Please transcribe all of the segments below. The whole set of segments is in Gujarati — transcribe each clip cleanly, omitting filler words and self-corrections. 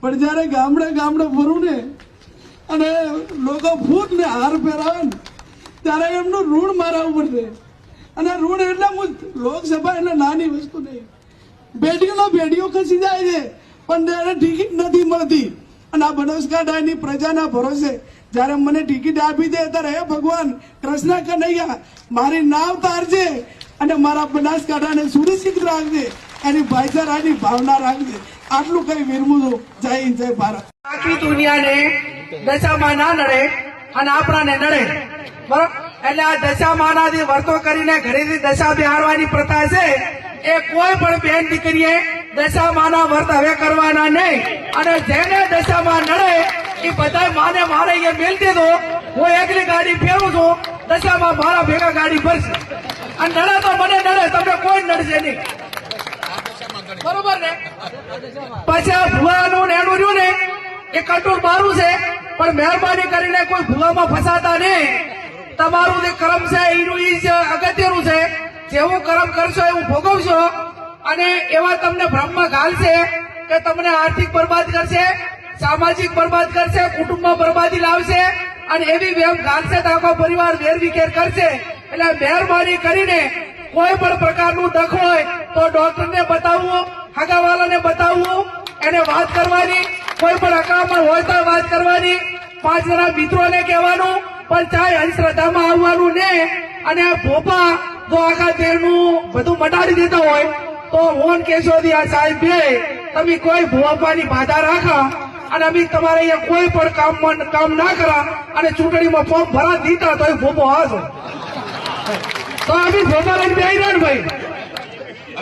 પણ જયારે ગામડે ગામડે ફરું ને અને લોકો ફૂટ ને હાર પહેરાવે ને ત્યારે એમનું ઋણ મારા ઉપર છે. અને ઋણ એટલે હું લોકસભા એટલે નાની વસ્તુ નહીં. બેડીઓ ખસી જાય છે પણ ત્યારે ટિકિટ નથી મળતી. અને આ બનાસકાંઠાની પ્રજાના ભરોસે જયારે મને ટિકિટ આપી દે ત્યારે હે ભગવાન કૃષ્ણ કનૈયા મારી નાવ તારજે અને મારા બનાસકાંઠાને સુરક્ષિત રાખજે, એની ભાઈચારાની ભાવના રાખજે. આટલું કઈ વિરમું છું. જય હિન્દ, જય ભારત. આખી દુનિયાને દશામાં ના નડે અને આપણાને નડે, બરોબર? એટલે આ દશામાનાથી વર્તો કરીને ઘરેથી દશા બિહારવાની પ્રથા છે એ કોઈ પણ બેન દીકરીએ દશામાના વર્ત હવે કરવાના નહીં. અને જેને દશામાં નડે એ બધા માને મારે એ મેલ દીધો. હું એકલી ગાડી ફેરું છું, દશામાં મારા ભેગા ગાડી ભરશે. અને નડે તો મને નડે, તમને કોઈ નડશે નહીં, બરોબર ને? પછી આ ભુવાનું ને એનું રહ્યું ને એ કંટ્રોલ મારું છે, પણ મહેરબાની કરીને કોઈ ભુવામાં ફસાતા નહીં. તમારું જે કર્મ છે એનું એ જ અગત્યનું છે. જેવું કર્મ કરશો એવું ભોગવશો. અને એવા તમને બ્રહ્મ ઘાલશે કે તમને આર્થિક બરબાદ કરશે, સામાજિક બરબાદ કરશે, કુટુંબમાં બરબાદી લાવશે. અને એવી વેમ ઘાલશે તો આખો પરિવાર વેરવિખેર કરશે. એટલે મહેરબાની કરીને કોઈ પણ પ્રકારનું દખ હોય તો ડોક્ટરને બતાવવું, હગાવાલાને બતાવવું, એને વાત કરવાની. કોઈ પણ અકળામણ હોય તો વાત કરવાની. 5 જણા મિત્રોને કહેવાનું, પણ ચાહે અંધશ્રદ્ધામાં આવવાનું ને. અને ભોપા જો આખા દેહનું બધું મટાડી દેતા હોય તો મોહન કેશોદી આ સાહેબ બે તમે કોઈ ભોપાની બાધા રાખા અને અમે તમારે અહીંયા કોઈ પણ કામ ના કરા અને ચૂંટણીમાં ફોર્મ ભરા દીધા તો ભોપો હાજો તો અમે ભોપા લઈને બેહી રહ્યા ને ભાઈ.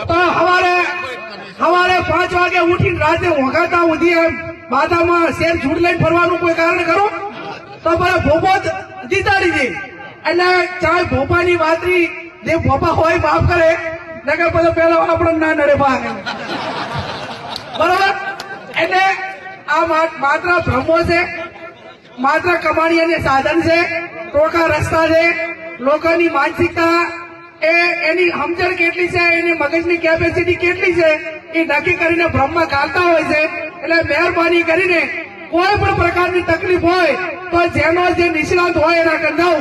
તો સવારે 5 વાગે ઉઠીને રાતે વગાતા સુધી બાધામાં શેર છૂટ લઈને ફરવાનું કોઈ કારણ કરો તો મારા ભોપો જીતાડી દે. એટલે ચાહે ભોપાની વાતરી જે ભોપા હોય માફ કરે, નકર પછી પેલા આપણને ના નડે ભાગ, બરોબર? એટલે આ માત્ર ભ્રમો છે, માત્ર કમાણીને સાધન છે, ટોકા રસ્તા છે. લોકોની માનસિકતા એની સમજણ કેટલી છે, એની મગજની કેપેસિટી કેટલી છે એ નક્કી કરીને ભ્રમમાં ઘાલતા હોય છે. એટલે મહેરબાની કરીને કોઈ પણ પ્રકારની તકલીફ હોય તો જેનો જે નિષ્ણાત હોય એના કરી દઉં.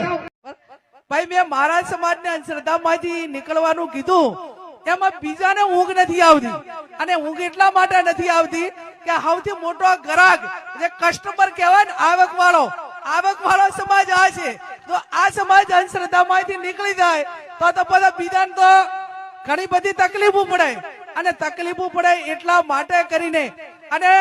ભાઈ મેં મારા સમાજને અંધશ્રદ્ધામાંથી નીકળવાનું કીધું, એમાં બીજાને ઊંઘ નથી આવતી. અને ઊંઘ એટલા માટે નથી આવતી કે સૌથી મોટો ગ્રાહક જે કસ્ટમર કહેવાય ને, આવક વાળો સમાજ આ છે. તો આ સમાજ અંધશ્રદ્ધામાંથી નીકળી જાય તો બધા બીજાને તો ઘણી બધી તકલીફો પડે. અને તકલીફો પડે એટલા માટે કરીને અને